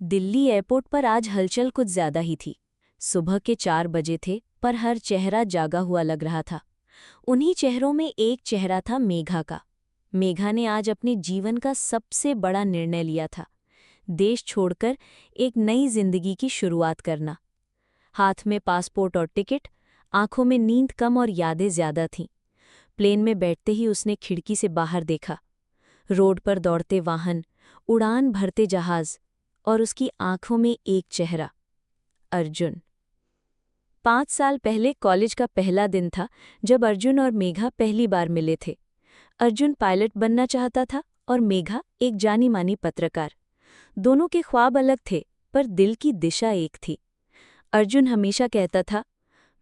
Delhi airport पर आज हलचल कुछ ज्यादा ही थी। सुबह के 4 बजे थे, पर हर चेहरा जागा हुआ लग रहा था। उन्हीं चेहरों में एक चेहरा था मेघा का। मेघा ने आज अपने जीवन का सबसे बड़ा निर्णय लिया था, देश छोड़कर एक नई जिंदगी की शुरुआत करना। हाथ में पासपोर्ट और टिकट, आंखों में नींद कम और यादें ज्यादा थीं। प्लेन में बैठते ही उसने खिड़की से बाहर देखा, रोड पर दौड़ते वाहन, उड़ान भरते जहाज, और उसकी आंखों में एक चेहरा, अर्जुन। 5 साल पहले कॉलेज का पहला दिन था जब अर्जुन और मेघा पहली बार मिले थे। अर्जुन पायलट बनना चाहता था और मेघा एक जानी मानी पत्रकार। दोनों के ख्वाब अलग थे, पर दिल की दिशा एक थी। अर्जुन हमेशा कहता था,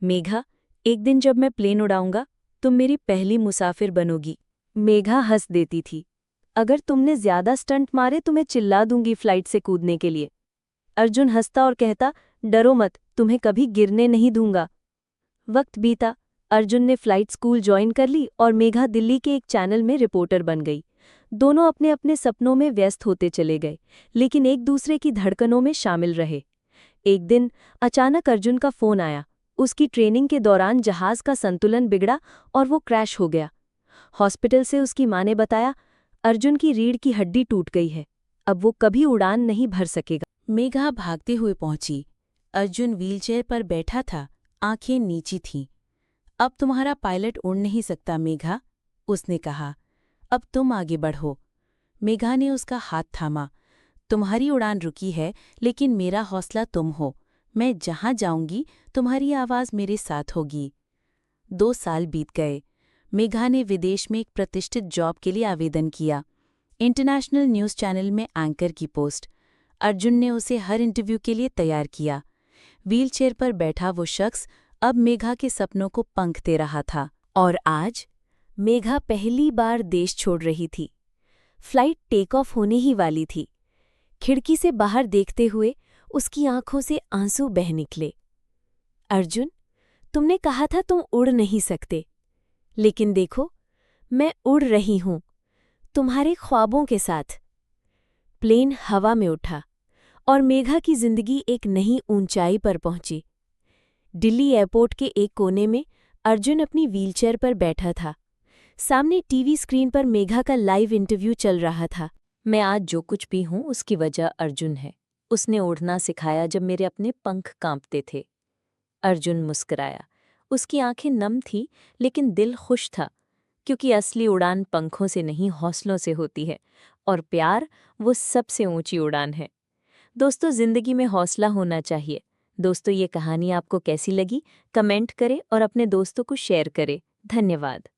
मेघा, एक दिन जब मैं प्लेन उड़ाऊंगा, तुम मेरी पहली मुसाफिर बनोगी। मेघा हंस देती थी, अगर तुमने ज्यादा स्टंट मारे तो मैं चिल्ला दूंगी फ्लाइट से कूदने के लिए। अर्जुन हंसता और कहता, डरो मत, तुम्हें कभी गिरने नहीं दूंगा। वक्त बीता, अर्जुन ने फ्लाइट स्कूल ज्वाइन कर ली और मेघा दिल्ली के एक चैनल में रिपोर्टर बन गई। दोनों अपने अपने सपनों में व्यस्त होते चले गए, लेकिन एक दूसरे की धड़कनों में शामिल रहे। एक दिन अचानक अर्जुन का फोन आया। उसकी ट्रेनिंग के दौरान जहाज का संतुलन बिगड़ा और वो क्रैश हो गया। हॉस्पिटल से उसकी मां ने बताया, अर्जुन की रीढ़ की हड्डी टूट गई है, अब वो कभी उड़ान नहीं भर सकेगा। मेघा भागते हुए पहुंची। अर्जुन व्हीलचेयर पर बैठा था, आंखें नीची थीं। अब तुम्हारा पायलट उड़ नहीं सकता मेघा, उसने कहा। अब तुम आगे बढ़ो। मेघा ने उसका हाथ थामा। तुम्हारी उड़ान रुकी है, लेकिन मेरा हौसला तुम हो। मैं जहां जाऊंगी तुम्हारी आवाज मेरे साथ होगी। 2 साल बीत गए। मेघा ने विदेश में एक प्रतिष्ठित जॉब के लिए आवेदन किया, इंटरनेशनल न्यूज़ चैनल में एंकर की पोस्ट। अर्जुन ने उसे हर इंटरव्यू के लिए तैयार किया। व्हीलचेयर पर बैठा वो शख्स अब मेघा के सपनों को पंख दे रहा था। और आज मेघा पहली बार देश छोड़ रही थी। फ्लाइट टेक ऑफ होने ही वाली थी। खिड़की से बाहर देखते हुए उसकी आंखों से आंसू बह निकले। अर्जुन, तुमने कहा था तुम उड़ नहीं सकते, लेकिन देखो, मैं उड़ रही हूं, तुम्हारे ख्वाबों के साथ। प्लेन हवा में उठा और मेघा की जिंदगी एक नई ऊंचाई पर पहुंची। दिल्ली एयरपोर्ट के एक कोने में अर्जुन अपनी व्हीलचेयर पर बैठा था। सामने टीवी स्क्रीन पर मेघा का लाइव इंटरव्यू चल रहा था। मैं आज जो कुछ भी हूं उसकी वजह अर्जुन है। उसने उड़ना सिखाया जब मेरे अपने पंख कांपते थे। अर्जुन मुस्कुराया। उसकी आंखें नम थीं, लेकिन दिल खुश था, क्योंकि असली उड़ान पंखों से नहीं हौसलों से होती है, और प्यार वो सबसे ऊंची उड़ान है। दोस्तों, जिंदगी में हौसला होना चाहिए। दोस्तों, ये कहानी आपको कैसी लगी? कमेंट करें और अपने दोस्तों को शेयर करें। धन्यवाद।